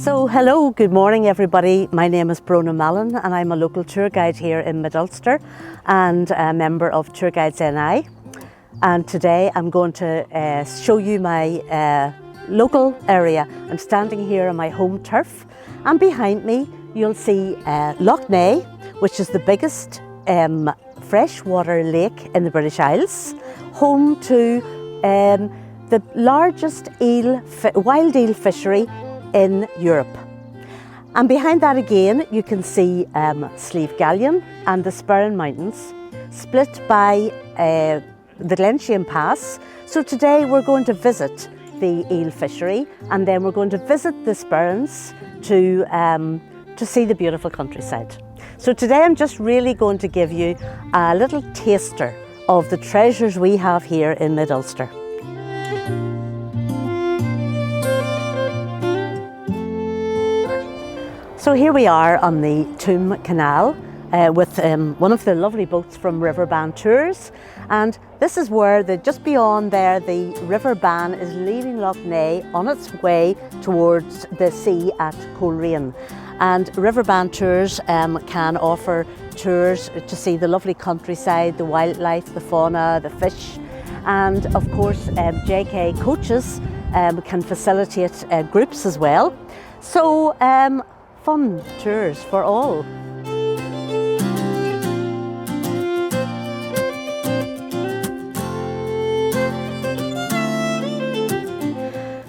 So hello, good morning everybody. My name is Bronagh Mallon and I'm a local tour guide here in Mid Ulster and a member of Tour Guides NI. And today I'm going to show you my local area. I'm standing here on my home turf and behind me you'll see Lough Neagh, which is the biggest freshwater lake in the British Isles, home to the largest wild eel fishery in Europe. And behind that again you can see Slieve Galleon and the Spurren Mountains, split by the Glenshane Pass. So today we're going to visit the eel fishery and then we're going to visit the Spurrens to see the beautiful countryside. So today I'm just really going to give you a little taster of the treasures we have here in Mid Ulster. So here we are on the Tomb Canal with one of the lovely boats from River Ban Tours, and this is where just beyond there the River Ban is leaving Lough Neagh on its way towards the sea at Coleraine. And River Ban Tours can offer tours to see the lovely countryside, the wildlife, the fauna, the fish, and of course JK coaches can facilitate groups as well. So fun tours for all.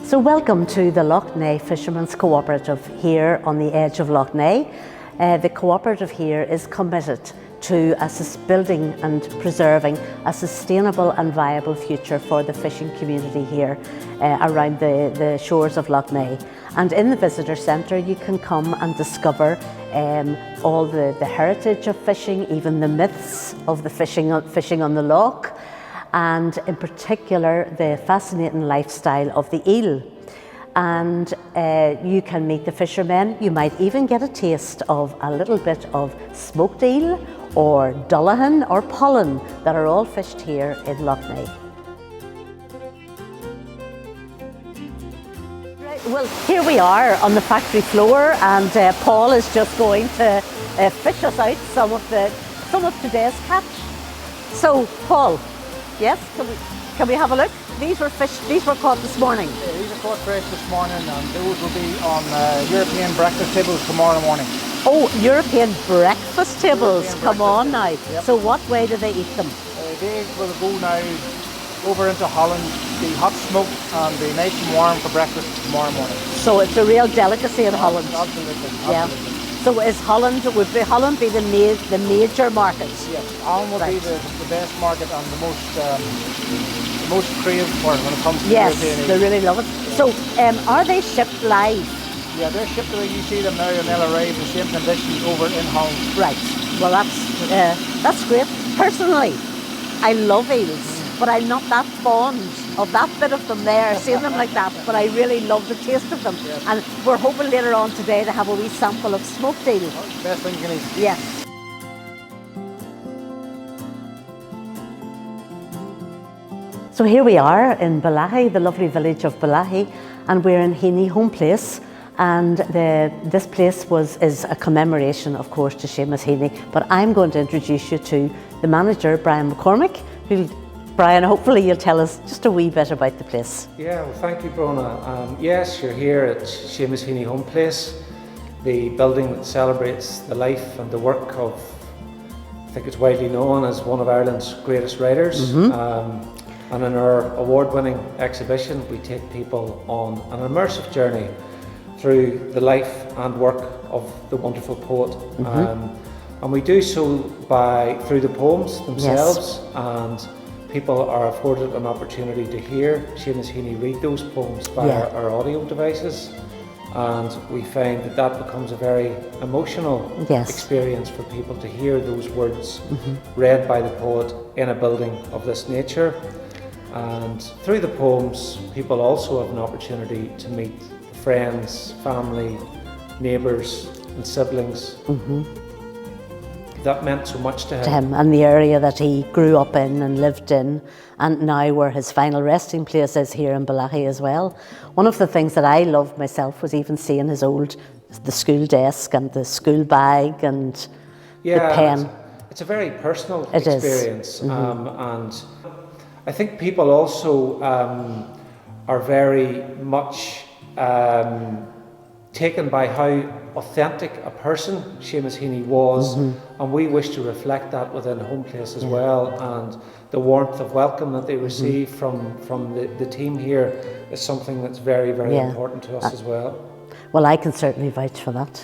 So welcome to the Lough Neagh Fishermen's Cooperative here on the edge of Lough Neagh. The cooperative here is committed to building and preserving a sustainable and viable future for the fishing community here around the shores of Lough Neagh. And in the visitor centre you can come and discover all the heritage of fishing, even the myths of the fishing on the loch, and in particular the fascinating lifestyle of the eel. And you can meet the fishermen. You might even get a taste of a little bit of smoked eel or dullahan or pollen that are all fished here in Lough Neagh. Right, well, here we are on the factory floor and Paul is just going to fish us out some of today's catch. So Paul, yes, can we have a look? These were caught this morning. Yeah, these are caught fresh this morning and those will be on European breakfast tables tomorrow morning. Oh, European breakfast tables, come on now. Yep. So what way do they eat them? They will go now over into Holland, be hot smoked and be nice and warm for breakfast tomorrow morning. So it's a real delicacy in Holland. Absolutely. Yeah. So would Holland be the major market? Yes, Holland will be the best market and the most craved for it when it comes to European. Yes, they really love it. So are they shipped live? Yeah, they're shipped the way you see them now and they'll arrive in the same conditions over in Holland. Right. Well, that's great. Personally, I love eels, but I'm not that fond of that bit of them there, seeing them like that, but I really love the taste of them. Yes. And we're hoping later on today to have a wee sample of smoked eel. Oh, best thing you can eat. Yes. So here we are in Bellaghy, the lovely village of Bellaghy, and we're in Heaney Home Place. And this place is a commemoration, of course, to Seamus Heaney. But I'm going to introduce you to the manager, Brian McCormick. Brian, hopefully you'll tell us just a wee bit about the place. Yeah, well, thank you, Bronagh. Yes, you're here at Seamus Heaney Home Place, the building that celebrates the life and the work of, I think it's widely known as one of Ireland's greatest writers. Mm-hmm. And in our award-winning exhibition, we take people on an immersive journey through the life and work of the wonderful poet. Mm-hmm. And we do so through the poems themselves, yes. And people are afforded an opportunity to hear Seamus Heaney read those poems via our audio devices. And we find that becomes a very emotional experience for people to hear those words read by the poet in a building of this nature. And through the poems, people also have an opportunity to meet friends, family, neighbours and siblings that meant so much to him. And the area that he grew up in and lived in, and now where his final resting place is here in Bellaghy as well. One of the things that I loved myself was even seeing the school desk and the school bag and the pen. It's a very personal experience, and I think people also are very much taken by how authentic a person Seamus Heaney was, and we wish to reflect that within Home Place as well. And the warmth of welcome that they receive from the team here is something that's very, very important to us as well. Well, I can certainly vouch for that.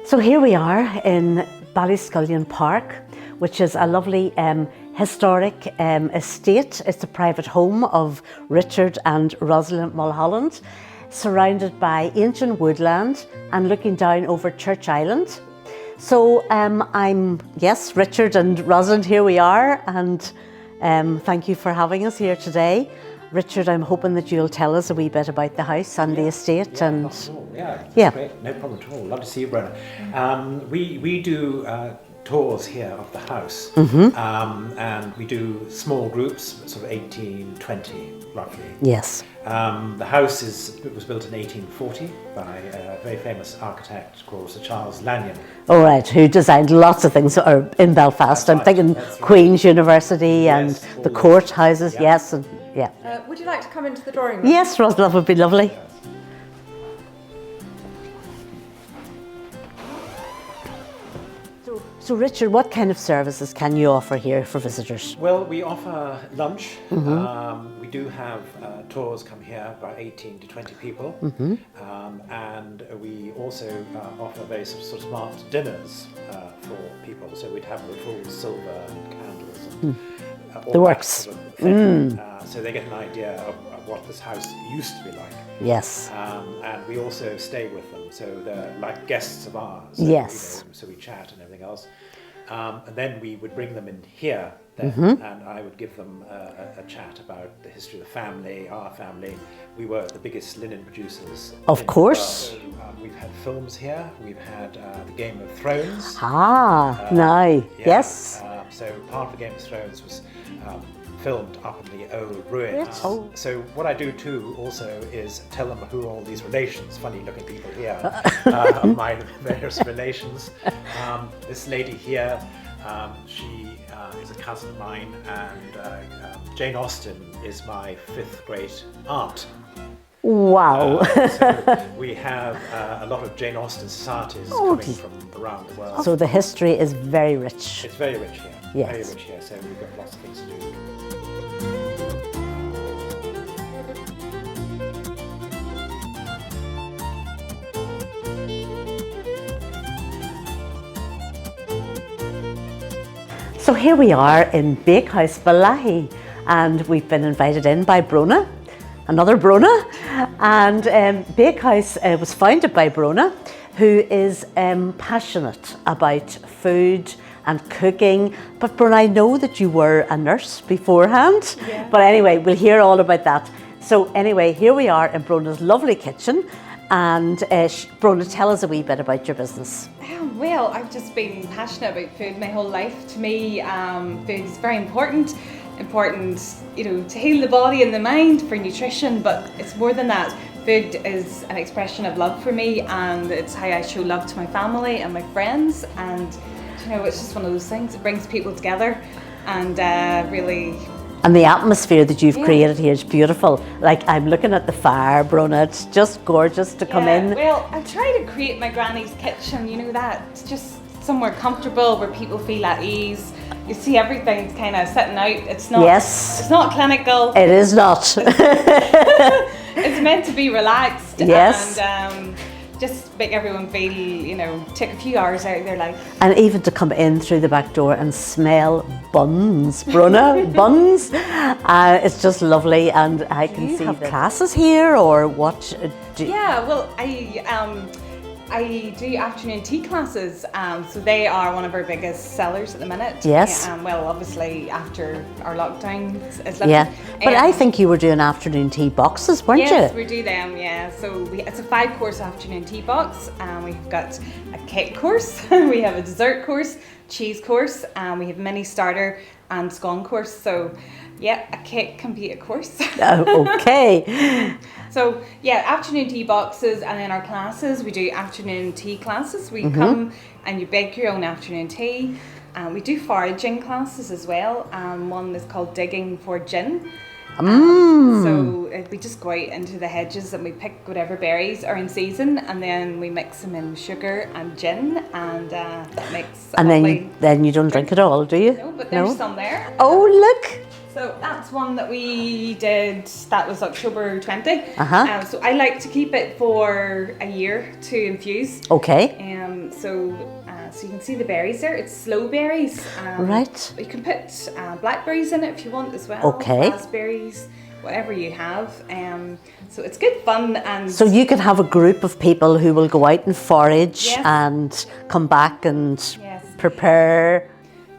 So here we are in Ballyscullion Park, which is a lovely historic estate. It's a private home of Richard and Rosalind Mulholland, surrounded by ancient woodland and looking down over Church Island. So yes, Richard and Rosalind, here we are, and thank you for having us here today. Richard, I'm hoping that you'll tell us a wee bit about the house and the estate. Great, no problem at all. Love to see you, Bronagh. We do tours here of the house, and we do small groups, sort of 18, 20 roughly. Yes. The house was built in 1840 by a very famous architect called Sir Charles Lanyon. All right, who designed lots of things in Belfast. I'm thinking Queen's University and the courthouses, yes. And, would you like to come into the drawing room? Yes, Rosalind, that would be lovely. So Richard, what kind of services can you offer here for visitors? Well, we offer lunch. We do have tours come here, about 18 to 20 people. And we also offer very sort of smart dinners for people. So we'd have a full silver and candles and The works. Sort of thing. So they get an idea of what this house used to be like. Yes. And we also stay with them, so they're like guests of ours. Yes. So we chat and everything else. And then we would bring them in here, and I would give them a chat about the history of the family, our family. We were the biggest linen producers. Of course. So, we've had films here. We've had the Game of Thrones. Yes. So part of the Game of Thrones was filmed up in the old ruins. So what I do too also is tell them who are all these relations, funny looking people here, my various relations. This lady here, she is a cousin of mine, and Jane Austen is my 5th great aunt. Wow. So we have a lot of Jane Austen societies coming from around the world. So the history is very rich. It's very rich here. Yes. Very rich here, so we've got lots of things to do. So here we are in Bakehouse Bellaghy, and we've been invited in by Bronagh, another Bronagh, and Bakehouse was founded by Bronagh, who is passionate about food and cooking. But Bronagh, I know that you were a nurse beforehand, but anyway, we'll hear all about that. So anyway, here we are in Bronagh's lovely kitchen, and Bronagh, tell us a wee bit about your business. Well, I've just been passionate about food my whole life. To me, food is very important, to heal the body and the mind for nutrition, but it's more than that. Food is an expression of love for me, and it's how I show love to my family and my friends, and it's just one of those things. It brings people together, and really... And the atmosphere that you've created here is beautiful. Like, I'm looking at the fire, Bronagh, it's just gorgeous to come in. Well, I try to create my granny's kitchen, that. It's just somewhere comfortable where people feel at ease. You see everything's kind of sitting out. It's not. Yes. It's not clinical. It is not. It's meant to be relaxed. Yes. And just make everyone feel, take a few hours out of their life. And even to come in through the back door and smell buns, Bronagh, buns. It's just lovely, and I can see have classes here, or what? Yeah, well, I do afternoon tea classes, so they are one of our biggest sellers at the minute. Yes. Well, obviously after our lockdown is lifted. Yeah, but I think you were doing afternoon tea boxes, weren't yes, you? we do them, yeah. So it's a 5-course afternoon tea box. We've got a cake course, we have a dessert course, cheese course, we have mini starter and scone course. So yeah, a cake can be a course. Okay. So yeah, afternoon tea boxes, and then our classes, we do afternoon tea classes. We come and you bake your own afternoon tea. We do foraging classes as well. One is called digging for gin. So we just go out into the hedges and we pick whatever berries are in season, and then we mix them in with sugar and gin, and that makes a And lovely then you don't drink it all, do you? No, but there's some there. Oh, look. So that's one that we did, that was October 20. So I like to keep it for a year to infuse. Okay. So you can see the berries there, it's slow berries. Right. You can put blackberries in it if you want as well. Okay. Raspberries, whatever you have. So it's good fun. And So you could have a group of people who will go out and forage Yes. and come back and Yes. prepare.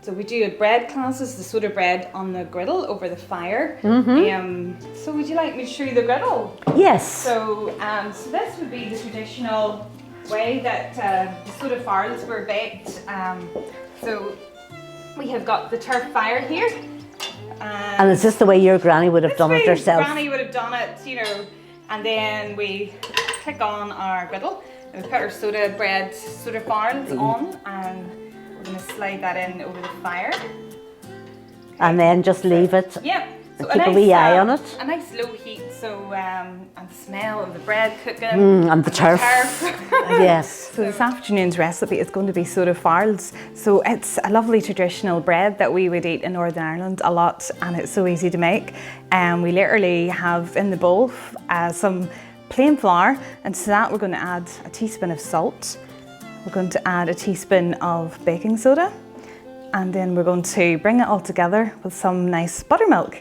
So we do bread classes, the soda bread on the griddle over the fire. So would you like me to show you the griddle? Yes. So this would be the traditional way that the soda farls were baked. So we have got the turf fire here. And is this the way your granny would have done it herself? Granny would have done it, you know. And then we click on our griddle and we put our soda farls on, and we're going to slide that in over the fire. And then just leave it. Yep. So Keep a wee eye on it. A nice low heat, so and the smell of the bread cooking And the turf. Yes. So this afternoon's recipe is going to be soda farls. So it's a lovely traditional bread that we would eat in Northern Ireland a lot, and it's so easy to make. We literally have in the bowl some plain flour, and to that we're going to add a teaspoon of salt. We're going to add a teaspoon of baking soda, and then we're going to bring it all together with some nice buttermilk,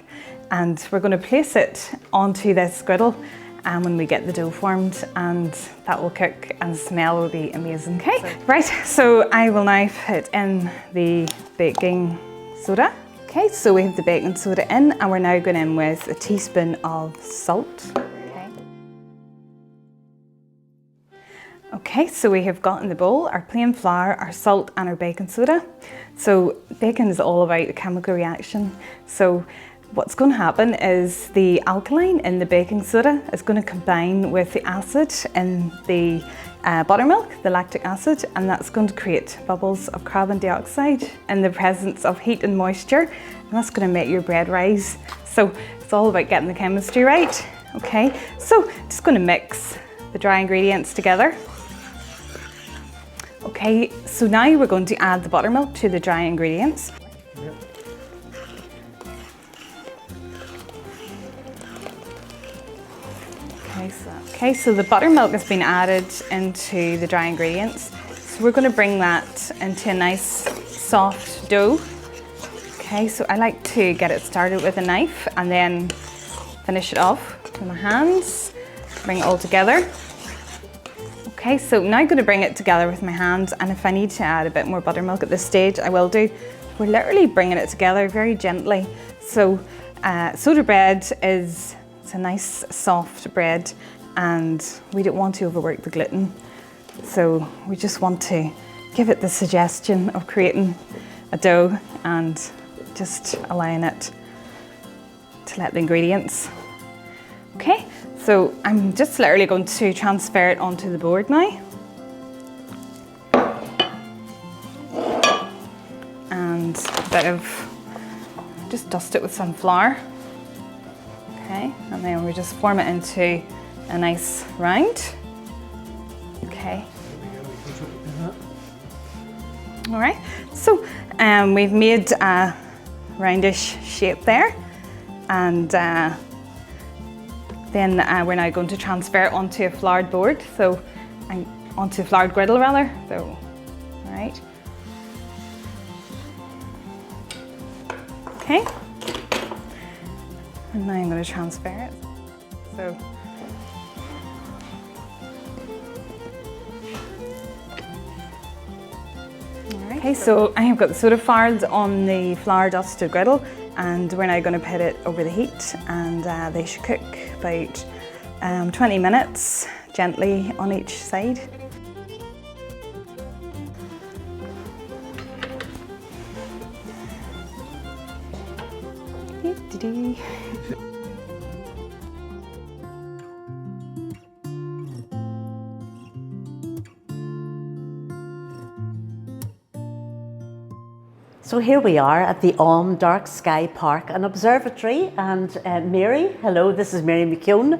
and we're going to place it onto this griddle when we get the dough formed, and that will cook and the smell will be amazing. Okay, right, so I will now put in the baking soda. Okay, so we have the baking soda in, and we're now going in with a teaspoon of salt. Okay, so we have got in the bowl our plain flour, our salt and our baking soda. So baking is all about a chemical reaction. So what's going to happen is the alkaline in the baking soda is going to combine with the acid in the buttermilk, the lactic acid, and that's going to create bubbles of carbon dioxide in the presence of heat and moisture, and that's going to make your bread rise. So it's all about getting the chemistry right. Okay, so just going to mix the dry ingredients together. Okay, so now we're going to add the buttermilk to the dry ingredients. Okay, so the buttermilk has been added into the dry ingredients. So we're going to bring that into a nice soft dough. Okay, so I like to get it started with a knife and then finish it off with my hands, bring it all together. Okay, so now I'm going to bring it together with my hands, and if I need to add a bit more buttermilk at this stage, I will do. We're literally bringing it together very gently. So soda bread it's a nice soft bread, and we don't want to overwork the gluten. So we just want to give it the suggestion of creating a dough and just allowing it to let the ingredients. Okay, so I'm just literally going to transfer it onto the board now. And a bit of, just dust it with some flour. Okay, and then we just form it into a nice round. Okay. All right, so we've made a roundish shape there, and then we're now going to transfer it onto a floured board, so onto a floured griddle rather. So, all right. Okay. And now I'm going to transfer it. So, Okay, so I have got the soda farls on the flour dusted griddle, and we're now going to put it over the heat, and they should cook about 20 minutes gently on each side. So here we are at the Dark Sky Park and Observatory, and Mary, hello, this is Mary McKeown,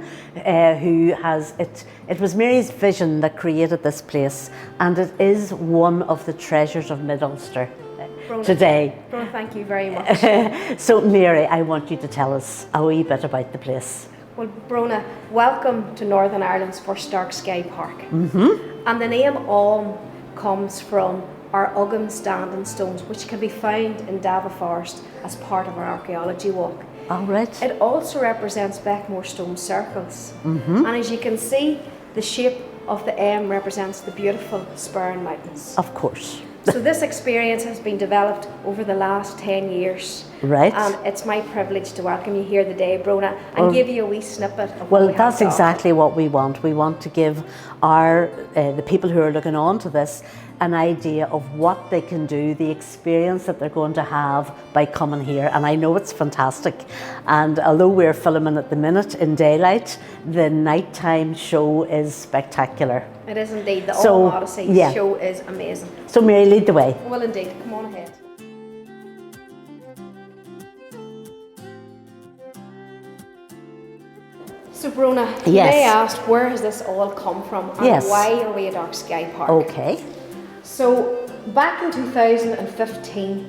who has it was Mary's vision that created this place, and it is one of the treasures of Mid Ulster today. Bronagh, thank you very much. So Mary, I want you to tell us a wee bit about the place. Well, Bronagh, welcome to Northern Ireland's first Dark Sky Park. And the name Alm comes from our Ugham standing stones, which can be found in Dava Forest as part of our archaeology walk. All right. It also represents Beckmore stone circles. And as you can see, the shape of the M represents the beautiful Spurn Mountains. Of course. So this experience has been developed over the last 10 years. Right. And it's my privilege to welcome you here today, Bronagh, and give you a wee snippet of Well, what we have that's to offer. exactly what we want. We want to give our the people who are looking on to this an idea of what they can do, the experience that they're going to have by coming here. And I know it's fantastic. And although we're filming at the minute in daylight, the nighttime show is spectacular. It is indeed. The So, Alm Odyssey yeah. show is amazing. So Mary, lead the way. Well, indeed. Come on ahead. So, Bronagh, you Yes. may ask, where has this all come from, and Yes. why are we at Dark Sky Park? Okay. So, back in 2015,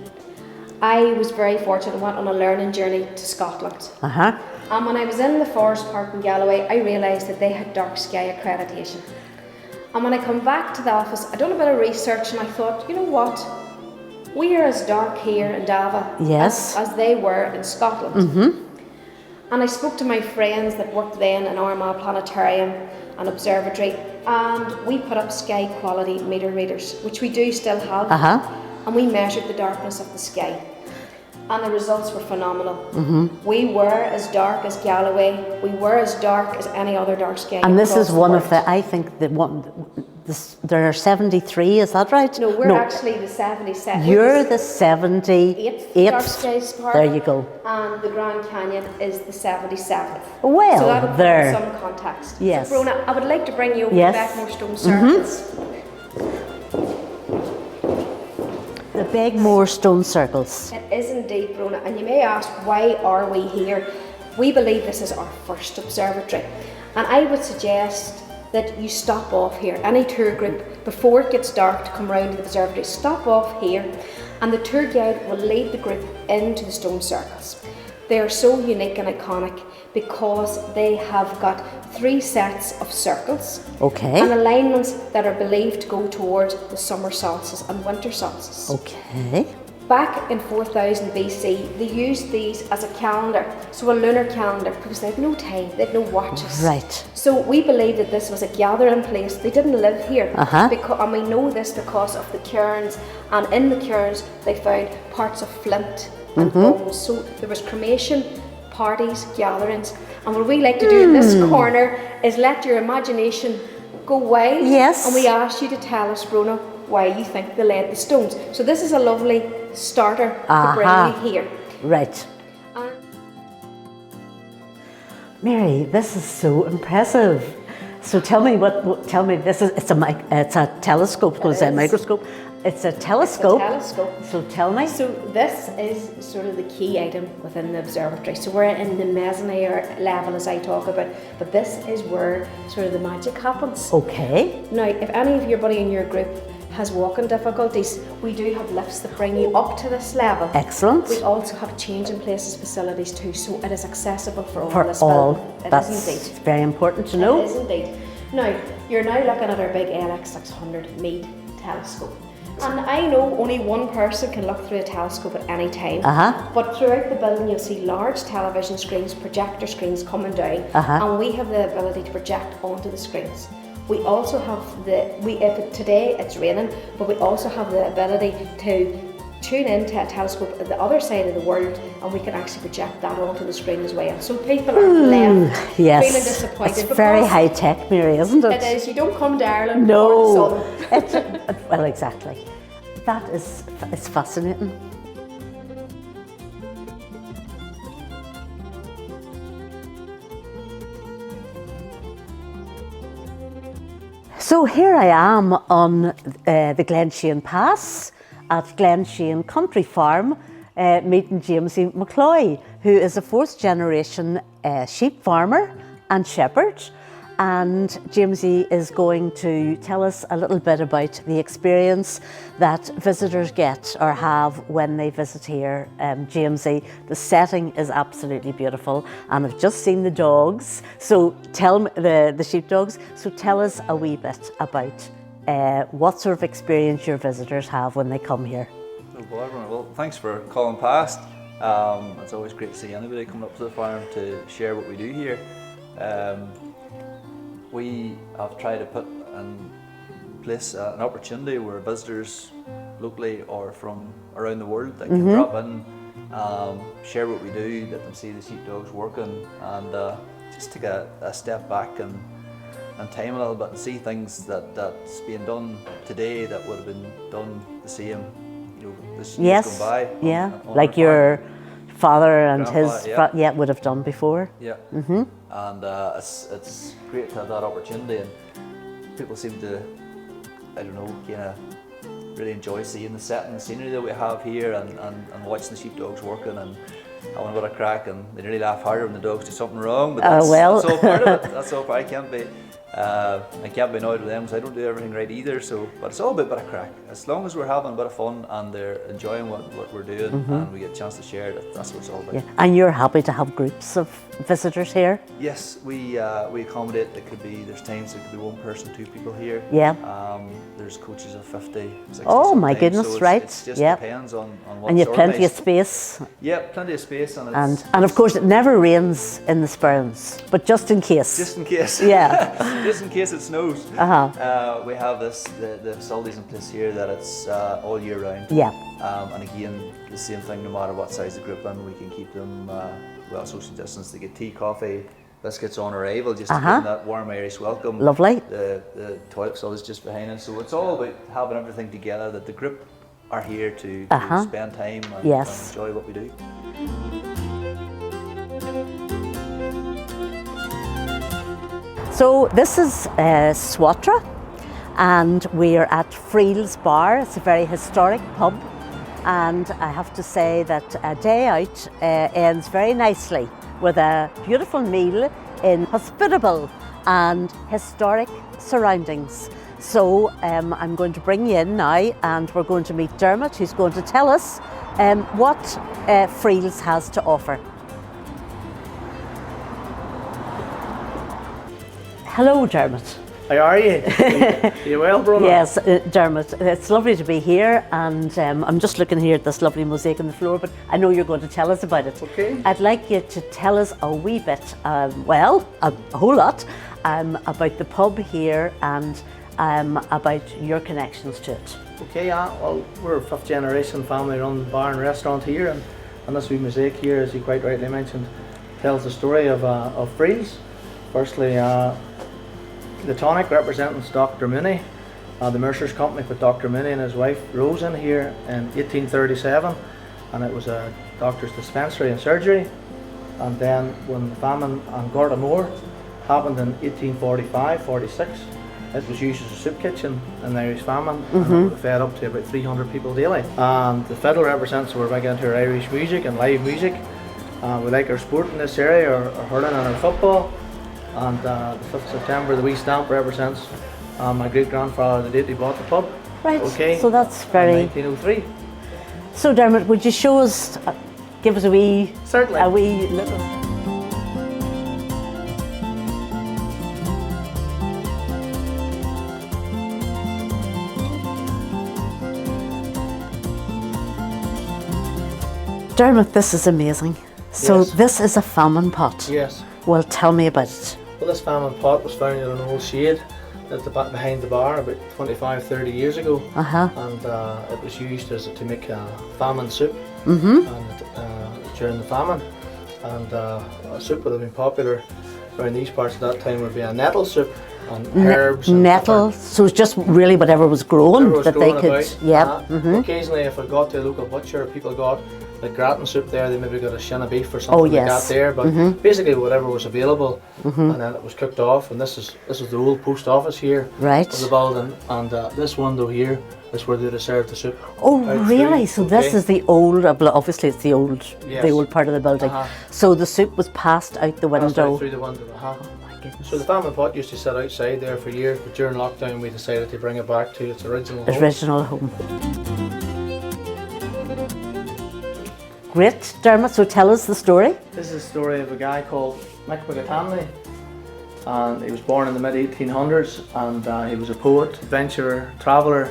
I was very fortunate and went on a learning journey to Scotland. And when I was in the Forest Park in Galloway, I realised that they had Dark Sky accreditation. And when I come back to the office, I done a bit of research and I thought, you know what? We are as dark here in Dava Yes. as they were in Scotland. And I spoke to my friends that worked then in Armagh Planetarium and Observatory, and we put up sky quality meter readers, which we do still have, and we measured the darkness of the sky. And the results were phenomenal. We were as dark as Galloway, we were as dark as any other dark sky. And this across is the one world. of the, I think, there are 73, is that right? No, we're actually the 77th. You're the 78th. Dark Skies Park. There you go. And the Grand Canyon is the 77th. Well, so that'll there. put some context. Yes. So, Bronagh, I would like to bring you over Yes. to Beckmore Stone Circles. The Beckmore stone circles. It is indeed, Bronagh, and you may ask, why are we here? We believe this is our first observatory, and I would suggest that you stop off here. Any tour group, before it gets dark, to come round to the observatory, stop off here, and the tour guide will lead the group into the stone circles. They are so unique and iconic because they have got 3 sets of circles Okay. and alignments that are believed to go towards the summer solstice and winter solstice. Okay. Back in 4000 BC, they used these as a calendar, so a lunar calendar, because they had no time, they had no watches. Right. So we believe that this was a gathering place. They didn't live here, and we know this because of the cairns, and in the cairns they found parts of flint and bones. So there was cremation, parties, gatherings, and what we like to do in this corner is let your imagination go wild. Yes. And we ask you to tell us, Bronagh, why you think they laid the stones. So this is a lovely starter to bring you here. Right. And Mary, this is so impressive. So tell me this is, it's a telescope, because it's a microscope. It's a telescope. It's a telescope. So tell me. So this is sort of the key item within the observatory. So we're in the mezzanine level, as I talk about, but this is where sort of the magic happens. Okay. Now, if any of everybody in your group has walking difficulties, we do have lifts that bring you up to this level. Excellent. We also have change in places facilities too, so it is accessible for all. For this all. building. It That's is indeed. very important to know. It is indeed. Now, you're now looking at our big LX600 Meade telescope. And I know only one person can look through a telescope at any time, but throughout the building you'll see large television screens, projector screens coming down, and we have the ability to project onto the screens. We also have today it's raining, but we also have the ability to tune into a telescope at the other side of the world, and we can actually project that onto the screen as well. So people aren't left feeling disappointed. It's very high tech, Mary, isn't it? It is. You don't come to Ireland No. for the sun. Well, exactly. That is, it's fascinating. So here I am on the Glenshane Pass at Glenshane Country Farm, meeting Jamesy McCloy, who is a fourth generation sheep farmer and shepherd. And Jamesy is going to tell us a little bit about the experience that visitors get or have when they visit here. Jamesy, the setting is absolutely beautiful, and I've just seen the dogs. So tell me, the sheepdogs. So tell us a wee bit about what sort of experience your visitors have when they come here. Well, thanks for calling past. It's always great to see anybody coming up to the farm to share what we do here. We have tried to put in place an opportunity where visitors locally or from around the world that can drop in, share what we do, let them see the sheepdogs working, and just take a step back and time a little bit and see things that's being done today that would have been done the same, this years gone by. On like your father and his would have done before. Yeah. And it's great to have that opportunity, and people seem to, I don't know, kind of really enjoy seeing the setting, the scenery that we have here, and watching the sheepdogs working and having a bit of crack, and they nearly laugh harder when the dogs do something wrong, but that's all part of it. That's all part. I can't be annoyed with them because I don't do everything right either. So, but it's all a bit of crack. As long as we're having a bit of fun and they're enjoying what we're doing, and we get a chance to share it, that's what it's all about. Yeah. And you're happy to have groups of visitors here? Yes, we accommodate. There's times it could be one person, two people here. Yeah. There's coaches of 50, 60. Oh my sometimes. goodness, so right? It just depends on what. And you have plenty of space. Yeah, plenty of space, and of course it never rains in the Sperrins, but just in case. Just in case. Yeah. Just in case it snows. We have the facilities in place here that it's all year round. Yeah. And again, the same thing. No matter what size the group in, we can keep them social distance. They get tea, coffee, biscuits on arrival, just to give them that warm Irish welcome. Lovely. The toilet facilities just behind us. So it's all about having everything together. That the group are here to spend time and enjoy what we do. So this is Swatra, and we're at Friel's Bar. It's a very historic pub, and I have to say that a day out ends very nicely with a beautiful meal in hospitable and historic surroundings. So I'm going to bring you in now, and we're going to meet Dermot, who's going to tell us what Friel's has to offer. Hello, Dermot. How are you? Are you well, Bronagh? Yes, Dermot, it's lovely to be here, and I'm just looking here at this lovely mosaic on the floor, but I know you're going to tell us about it. Okay. I'd like you to tell us a wee bit, a whole lot, about the pub here and about your connections to it. Okay, well, we're a fifth generation family run bar and restaurant here, and this wee mosaic here, as you quite rightly mentioned, tells the story of Friel's. Firstly, the tonic representing Dr. Mooney. The Mercer's Company put Dr. Mooney and his wife Rose in here in 1837, and it was a doctor's dispensary and surgery. And then when the famine on Gorta Moor happened in 1845-46, it was used as a soup kitchen in the Irish famine, and it fed up to about 300 people daily. And the fiddle represents we're big into our Irish music and live music. We like our sport in this area, our hurling and our football. And the 5th of September, the wee stamp represents my great-grandfather, the date he bought the pub. Right, okay. So that's very... 1903. So Dermot, would you show us, give us a wee... Certainly. A wee little... Dermot, this is amazing. So Yes. this is a famine pot. Yes. Well, tell me about it. Well, this famine pot was found in an old shade at the back behind the bar about 25-30 years ago, and it was used to make famine soup and, during the famine. And a soup would have been popular around these parts at that time would be a nettle soup and herbs. And nettle, so it's just really whatever was grown was that growing they could. about. Yep. Occasionally, if I got to a local butcher, people got like gratin soup there. They maybe got a shin of beef or something like that there. But basically, whatever was available, and then it was cooked off. And this is the old post office here Right. of the building, and this window here is where they serve the soup. Oh, out really? through, So this is the old, obviously it's the old, Yes. the old part of the building. So the soup was passed out the passed out window. through the window. Oh my goodness. So the family pot used to sit outside there for years, but during lockdown we decided to bring it back to its original home. Original home. Great, Dermot, so tell us the story. This is the story of a guy called Mick McAtanley, and he was born in the mid-1800s, and he was a poet, adventurer, traveller,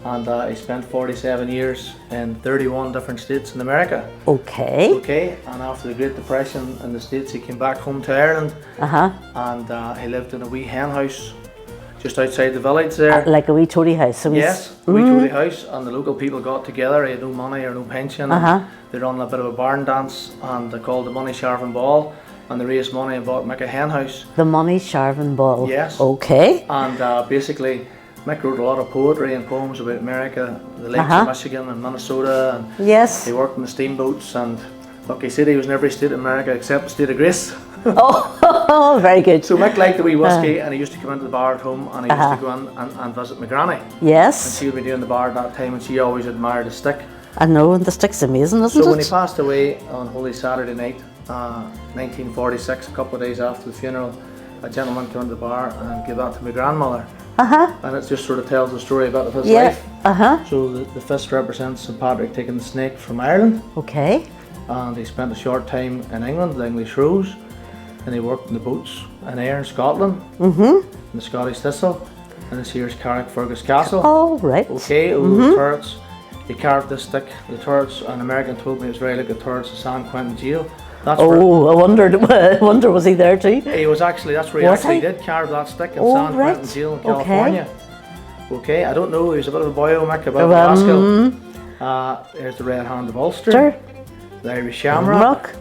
and he spent 47 years in 31 different states in America. Okay. Okay, and after the Great Depression in the States, he came back home to Ireland, and he lived in a wee hen house just outside the village there. Like a wee toady house. So Yes, a wee toady house, and the local people got together. He had no money or no pension. And they run a bit of a barn dance, and they called the Money Sharvin Ball, and they raised money and bought Mick a hen house. The Money Sharvin Ball. Yes. Okay. And basically, Mick wrote a lot of poetry and poems about America, the lakes of Michigan and Minnesota, and Yes. he worked in the steamboats. And look, he said he was in every state in America except the state of Grace. Oh, very good. So Mick liked the wee whiskey, and he used to come into the bar at home, and he used to go in and visit my granny. And Yes. she would be doing the bar at that time, and she always admired the stick. I know, and the stick's amazing, isn't So it? when he passed away on Holy Saturday night, 1946, a couple of days after the funeral, a gentleman came into the bar and gave that to my grandmother. And it just sort of tells the story about his life. So the fist represents St Patrick taking the snake from Ireland, Okay. and he spent a short time in England, the English Rose, and he worked in the boats in Ayr, Scotland, in the Scottish Thistle, and this here's Carrickfergus Castle. Oh, right. Okay, all those turrets. He carved this stick, the turrets. An American told me it was very like the turrets of San Quentin Jail. That's where Oh, I wonder was he there too? he was actually. That's where he Was actually he? did carve that stick in Oh, San right. Quentin Jail in Okay. California. Okay, I don't know. He was a bit of a boyo, Mick, a bit of a rascal. There's the Red Hand of Ulster, Sure. the Irish Shamrock, Rock.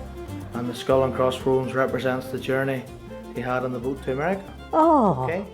and the skull and crossbones represents the journey he had on the boat to America. Oh, Okay.